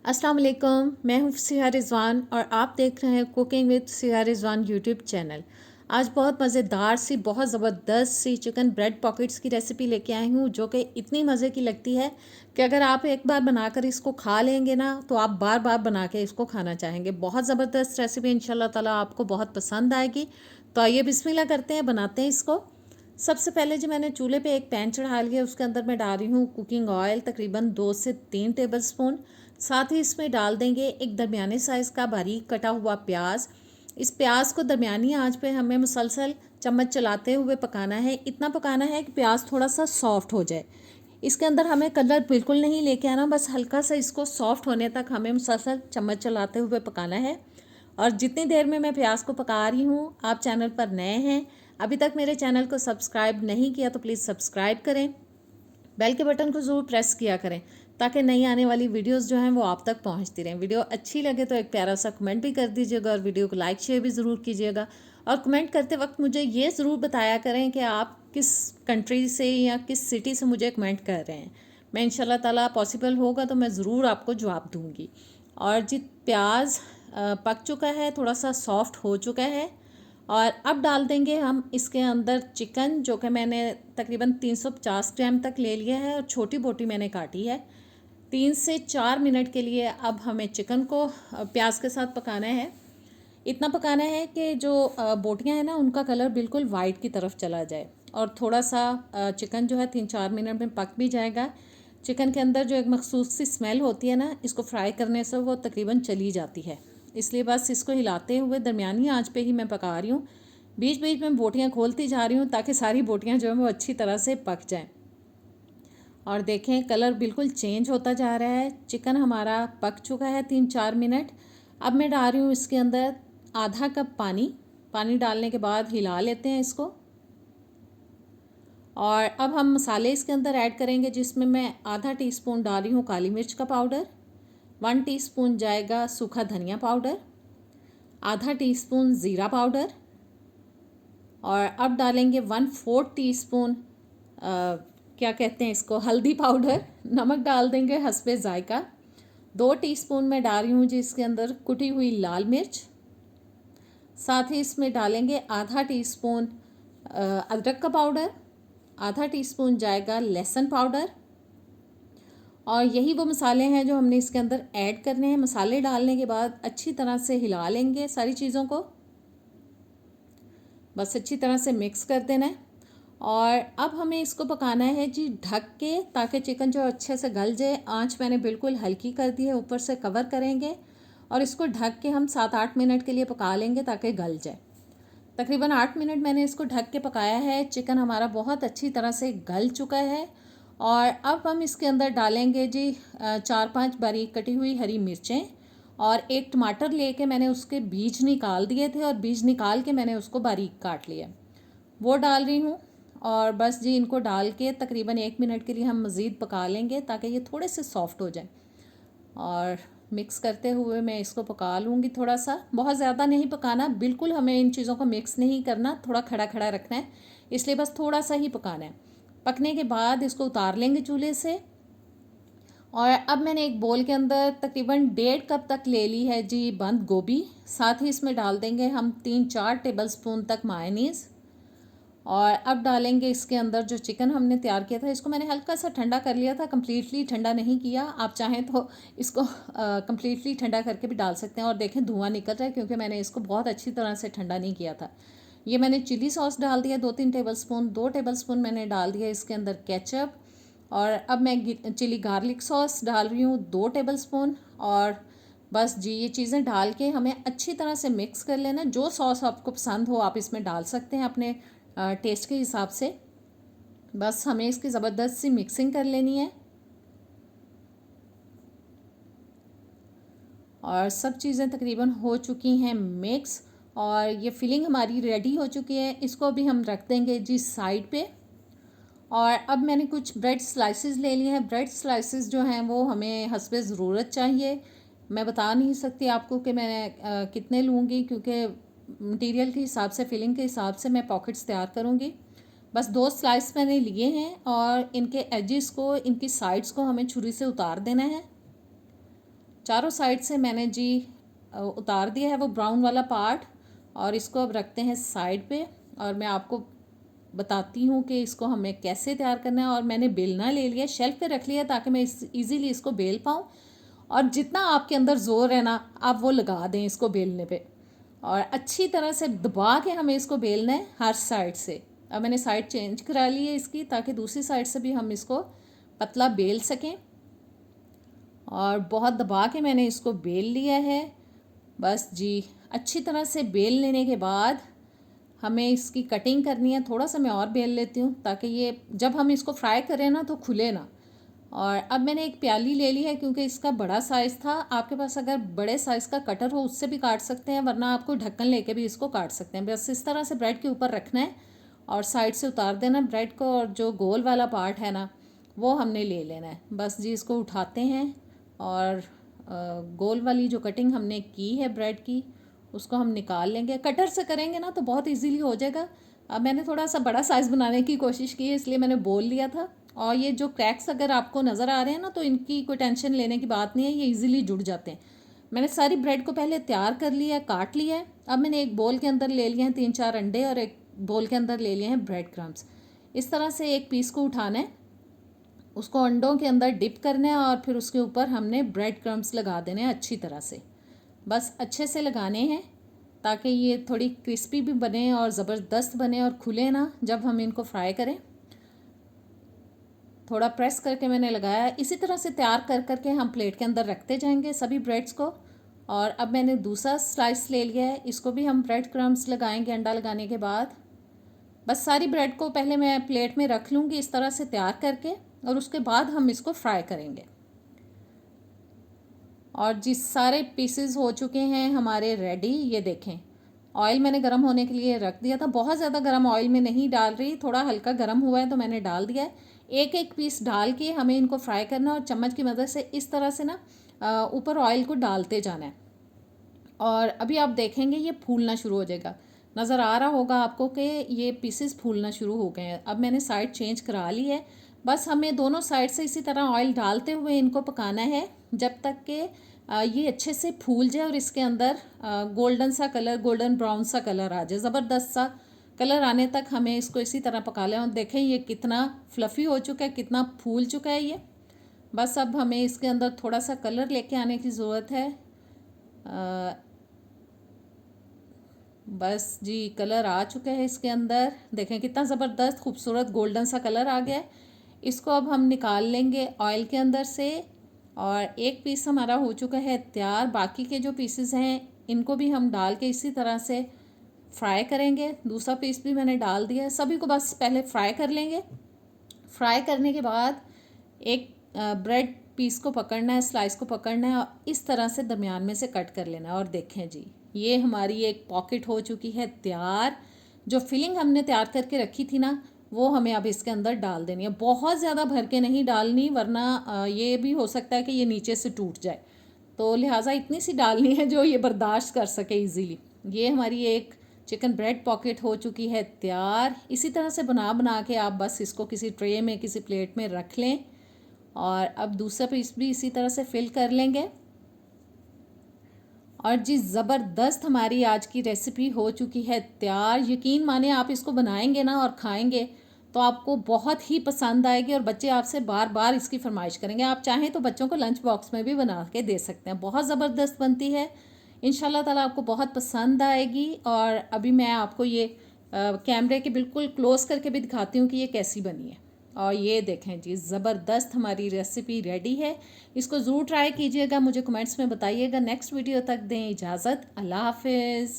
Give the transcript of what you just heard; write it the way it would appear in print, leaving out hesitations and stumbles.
अस्सलाम वालेकुम, मैं हूँ सिहा रिजवान और आप देख रहे हैं cooking with Siha Rizwan YouTube channel. आज बहुत मज़ेदार सी बहुत ज़बरदस्त सी चिकन ब्रेड पॉकेट्स की रेसिपी लेके आई हूँ, जो कि इतनी मज़े की लगती है कि अगर आप एक बार बनाकर इसको खा लेंगे ना तो आप बार बार बना के इसको खाना चाहेंगे। बहुत ज़बरदस्त रेसिपी, इंशाल्लाह ताला आपको बहुत पसंद आएगी। तो आइए बिस्मिल्लाह करते हैं, बनाते हैं इसको। सबसे पहले जो मैंने चूल्हे पे एक पैन चढ़ा लिया, उसके अंदर मैं डाल रही हूँ कुकिंग ऑयल तकरीबन 2 से 3 टेबलस्पून। साथ ही इसमें डाल देंगे एक दरमियाने साइज़ का बारीक कटा हुआ प्याज। इस प्याज को दरमियानी आंच पे हमें मुसलसल चम्मच चलाते हुए पकाना है। इतना पकाना है कि प्याज थोड़ा सा सॉफ्ट हो जाए। इसके अंदर हमें कलर बिल्कुल नहीं लेके आना, बस हल्का सा इसको सॉफ्ट होने तक हमें मुसलसल चम्मच चलाते हुए पकाना है। और जितनी देर में मैं प्याज को पका रही हूँ, आप चैनल पर नए हैं, अभी तक मेरे चैनल को सब्सक्राइब नहीं किया तो प्लीज़ सब्सक्राइब करें, बेल के बटन को ज़रूर प्रेस किया करें ताकि नई आने वाली वीडियोस जो हैं वो आप तक पहुंचती रहें। वीडियो अच्छी लगे तो एक प्यारा सा कमेंट भी कर दीजिएगा और वीडियो को लाइक शेयर भी ज़रूर कीजिएगा। और कमेंट करते वक्त मुझे ये ज़रूर बताया करें कि आप किस कंट्री से या किस सिटी से मुझे कमेंट कर रहे हैं। मैं इंशाल्लाह ताला पॉसिबल होगा तो मैं ज़रूर आपको जवाब दूँगी। और जित प्याज पक चुका है, थोड़ा सा सॉफ्ट हो चुका है, और अब डाल देंगे हम इसके अंदर चिकन, जो कि मैंने तकरीबन 350 ग्राम तक ले लिया है और छोटी बोटी मैंने काटी है। 3 से 4 मिनट के लिए अब हमें चिकन को प्याज के साथ पकाना है। इतना पकाना है कि जो बोटियां हैं ना, उनका कलर बिल्कुल वाइट की तरफ चला जाए और थोड़ा सा चिकन जो है 3-4 मिनट में पक भी जाएगा। चिकन के अंदर जो एक मखसूस सी स्मेल होती है ना, इसको फ्राई करने से वो तकरीबन चली जाती है। इसलिए बस इसको हिलाते हुए दरमियानी आंच पे ही मैं पका रही हूँ। बीच बीच में बोटियाँ खोलती जा रही हूँ ताकि सारी बोटियाँ जो है वो अच्छी तरह से पक जाएँ। और देखें कलर बिल्कुल चेंज होता जा रहा है। चिकन हमारा पक चुका है 3-4 मिनट। अब मैं डाल रही हूँ इसके अंदर आधा कप पानी। पानी डालने के बाद हिला लेते हैं इसको। और अब हम मसाले इसके अंदर ऐड करेंगे, जिसमें मैं आधा टीस्पून डाल रही हूँ काली मिर्च का पाउडर, 1 टीस्पून जाएगा सूखा धनिया पाउडर, आधा टीस्पून ज़ीरा पाउडर, और अब डालेंगे 1/4 टीस्पून क्या कहते हैं इसको, हल्दी पाउडर। नमक डाल देंगे हस्बे ज़ायका। 2 टीस्पून मैं डाल रही हूँ जिसके अंदर कुटी हुई लाल मिर्च। साथ ही इसमें डालेंगे आधा टीस्पून अदरक का पाउडर, आधा टीस्पून जाएगा लहसुन पाउडर। और यही वो मसाले हैं जो हमने इसके अंदर ऐड करने हैं। मसाले डालने के बाद अच्छी तरह से हिला लेंगे सारी चीज़ों को, बस अच्छी तरह से मिक्स कर देना है। और अब हमें इसको पकाना है जी ढक के, ताकि चिकन जो अच्छे से गल जाए। आंच मैंने बिल्कुल हल्की कर दी है, ऊपर से कवर करेंगे और इसको ढक के हम 7-8 मिनट के लिए पका लेंगे ताकि गल जाए। तकरीबन 8 मिनट मैंने इसको ढक के पकाया है। चिकन हमारा बहुत अच्छी तरह से गल चुका है। और अब हम इसके अंदर डालेंगे जी 4-5 बारीक कटी हुई हरी मिर्चें, और एक टमाटर लेके मैंने उसके बीज निकाल दिए थे और बीज निकाल के मैंने उसको बारीक काट लिया, वो डाल रही हूँ। और बस जी इनको डाल के तकरीबन 1 मिनट के लिए हम मज़ीद पका लेंगे ताकि ये थोड़े से सॉफ्ट हो जाए। और मिक्स करते हुए मैं इसको पका लूँगी थोड़ा सा, बहुत ज़्यादा नहीं पकाना, बिल्कुल हमें इन चीज़ों को मिक्स नहीं करना, थोड़ा खड़ा खड़ा रखना है, इसलिए बस थोड़ा सा ही पकाना है। पकने के बाद इसको उतार लेंगे चूल्हे से। और अब मैंने एक बोल के अंदर तकरीबन 1.5 कप तक ले ली है जी बंद गोभी। साथ ही इसमें डाल देंगे हम 3-4 टेबलस्पून तक मायोनीज़। और अब डालेंगे इसके अंदर जो चिकन हमने तैयार किया था, इसको मैंने हल्का सा ठंडा कर लिया था, कम्प्लीटली ठंडा नहीं किया। आप चाहें तो इसको कम्प्लीटली ठंडा करके भी डाल सकते हैं। और देखें धुआं निकल रहा है क्योंकि मैंने इसको बहुत अच्छी तरह से ठंडा नहीं किया था। ये मैंने चिली सॉस डाल दिया 2-3 टेबलस्पून। 2 टेबलस्पून मैंने डाल दिया इसके अंदर केचप। और अब मैं चिली गार्लिक सॉस डाल रही हूँ 2 टेबलस्पून। और बस जी ये चीज़ें डाल के हमें अच्छी तरह से मिक्स कर लेना। जो सॉस आपको पसंद हो आप इसमें डाल सकते हैं अपने टेस्ट के हिसाब से। बस हमें इसकी ज़बरदस्त सी मिक्सिंग कर लेनी है। और सब चीज़ें तकरीबन हो चुकी हैं मिक्स, और ये फिलिंग हमारी रेडी हो चुकी है। इसको भी हम रख देंगे जी साइड पे। और अब मैंने कुछ ब्रेड स्लाइसेस ले लिए हैं। ब्रेड स्लाइसेस जो हैं वो हमें हस्बे ज़रूरत चाहिए। मैं बता नहीं सकती आपको कि मैं कितने लूँगी, क्योंकि मटेरियल के हिसाब से, फिलिंग के हिसाब से मैं पॉकेट्स तैयार करूँगी। बस 2 स्लाइस मैंने लिए हैं और इनके एजेस को, इनकी साइड्स को हमें छुरी से उतार देना है। चारों साइड से मैंने जी उतार दिया है वो ब्राउन वाला पार्ट, और इसको अब रखते हैं साइड पे। और मैं आपको बताती हूँ कि इसको हमें कैसे तैयार करना है। और मैंने बेलना ले लिया, शेल्फ पे रख लिया ताकि मैं इजीली इसको बेल पाऊँ। और जितना आपके अंदर ज़ोर है ना, आप वो लगा दें इसको बेलने पे, और अच्छी तरह से दबा के हमें इसको बेलना है हर साइड से। अब मैंने साइड चेंज करा ली है इसकी, ताकि दूसरी साइड से भी हम इसको पतला बेल सकें। और बहुत दबा के मैंने इसको बेल लिया है। बस जी, अच्छी तरह से बेल लेने के बाद हमें इसकी कटिंग करनी है। थोड़ा सा मैं और बेल लेती हूँ ताकि ये जब हम इसको फ्राई करें ना तो खुले ना। और अब मैंने एक प्याली ले ली है, क्योंकि इसका बड़ा साइज़ था। आपके पास अगर बड़े साइज़ का कटर हो उससे भी काट सकते हैं, वरना आपको ढक्कन लेके भी इसको काट सकते हैं। बस इस तरह से ब्रेड के ऊपर रखना है और साइड से उतार देना ब्रेड को, और जो गोल वाला पार्ट है ना वो हमने ले लेना है। बस जी, इसको उठाते हैं और गोल वाली जो कटिंग हमने की है ब्रेड की उसको हम निकाल लेंगे। कटर से करेंगे ना तो बहुत इजीली हो जाएगा। अब मैंने थोड़ा सा बड़ा साइज़ बनाने की कोशिश की है, इसलिए मैंने बोल लिया था। और ये जो क्रैक्स अगर आपको नज़र आ रहे हैं ना, तो इनकी कोई टेंशन लेने की बात नहीं है, ये इजीली जुड़ जाते हैं। मैंने सारी ब्रेड को पहले तैयार कर लिया, काट लिया है। अब मैंने एक बोल के अंदर ले लिए हैं 3-4 अंडे, और एक बोल के अंदर ले लिए हैं ब्रेड क्रम्स। इस तरह से एक पीस को उठाना है, उसको अंडों के अंदर डिप करना है, और फिर उसके ऊपर हमने ब्रेड क्रम्स लगा देने हैं अच्छी तरह से। बस अच्छे से लगाने हैं ताकि ये थोड़ी क्रिस्पी भी बने और ज़बरदस्त बने और खुले ना जब हम इनको फ्राई करें। थोड़ा प्रेस करके मैंने लगाया। इसी तरह से तैयार कर करके हम प्लेट के अंदर रखते जाएंगे सभी ब्रेड्स को। और अब मैंने दूसरा स्लाइस ले लिया है, इसको भी हम ब्रेड क्रम्स लगाएंगे अंडा लगाने के बाद। बस सारी ब्रेड को पहले मैं प्लेट में रख लूँगी इस तरह से तैयार करके, और उसके बाद हम इसको फ्राई करेंगे। और जिस सारे पीसेस हो चुके हैं हमारे रेडी, ये देखें। ऑयल मैंने गर्म होने के लिए रख दिया था, बहुत ज़्यादा गर्म ऑयल में नहीं डाल रही, थोड़ा हल्का गर्म हुआ है तो मैंने डाल दिया है। एक एक पीस डाल के हमें इनको फ्राई करना, और चम्मच की मदद से इस तरह से ना ऊपर ऑयल को डालते जाना है। और अभी आप देखेंगे ये फूलना शुरू हो जाएगा। नज़र आ रहा होगा आपको कि ये पीसेस फूलना शुरू हो गए हैं। अब मैंने साइड चेंज करा ली है। बस हमें दोनों साइड से इसी तरह ऑयल डालते हुए इनको पकाना है जब तक कि ये अच्छे से फूल जाए और इसके अंदर गोल्डन सा कलर, गोल्डन ब्राउन सा कलर आ जाए। ज़बरदस्त सा कलर आने तक हमें इसको इसी तरह पका लें। और देखें ये कितना फ्लफ़ी हो चुका है, कितना फूल चुका है ये। बस अब हमें इसके अंदर थोड़ा सा कलर लेके आने की ज़रूरत है। बस जी, कलर आ चुका है इसके अंदर। देखें कितना ज़बरदस्त खूबसूरत गोल्डन सा कलर आ गया है। इसको अब हम निकाल लेंगे ऑयल के अंदर से। और एक पीस हमारा हो चुका है तैयार। बाकी के जो पीसेस हैं इनको भी हम डाल के इसी तरह से फ्राई करेंगे। दूसरा पीस भी मैंने डाल दिया है। सभी को बस पहले फ्राई कर लेंगे। फ्राई करने के बाद एक ब्रेड पीस को पकड़ना है, स्लाइस को पकड़ना है, और इस तरह से दरमियान में से कट कर लेना है। और देखें जी, ये हमारी एक पॉकेट हो चुकी है तैयार। जो फिलिंग हमने तैयार करके रखी थी ना, वो हमें अब इसके अंदर डाल देनी है। बहुत ज़्यादा भर के नहीं डालनी, वरना ये भी हो सकता है कि ये नीचे से टूट जाए। तो लिहाजा इतनी सी डालनी है जो ये बर्दाश्त कर सके इजीली। ये हमारी एक चिकन ब्रेड पॉकेट हो चुकी है तैयार। इसी तरह से बना बना के आप बस इसको किसी ट्रे में, किसी प्लेट में रख लें। और अब दूसरा पीस भी इसी तरह से फिल कर लेंगे। और जी, ज़बरदस्त हमारी आज की रेसिपी हो चुकी है तैयार। यकीन माने आप इसको बनाएंगे ना और खाएंगे तो आपको बहुत ही पसंद आएगी, और बच्चे आपसे बार बार इसकी फरमाइश करेंगे। आप चाहें तो बच्चों को लंच बॉक्स में भी बना के दे सकते हैं। बहुत ज़बरदस्त बनती है। इंशाल्लाह ताला आपको बहुत पसंद आएगी। और अभी मैं आपको ये कैमरे के बिल्कुल क्लोज़ करके भी दिखाती हूँ कि ये कैसी बनी है। और ये देखें जी, ज़बरदस्त हमारी रेसिपी रेडी है। इसको ज़रूर ट्राई कीजिएगा, मुझे कमेंट्स में बताइएगा। नेक्स्ट वीडियो तक दें इजाज़त। अल्लाह हाफिज़।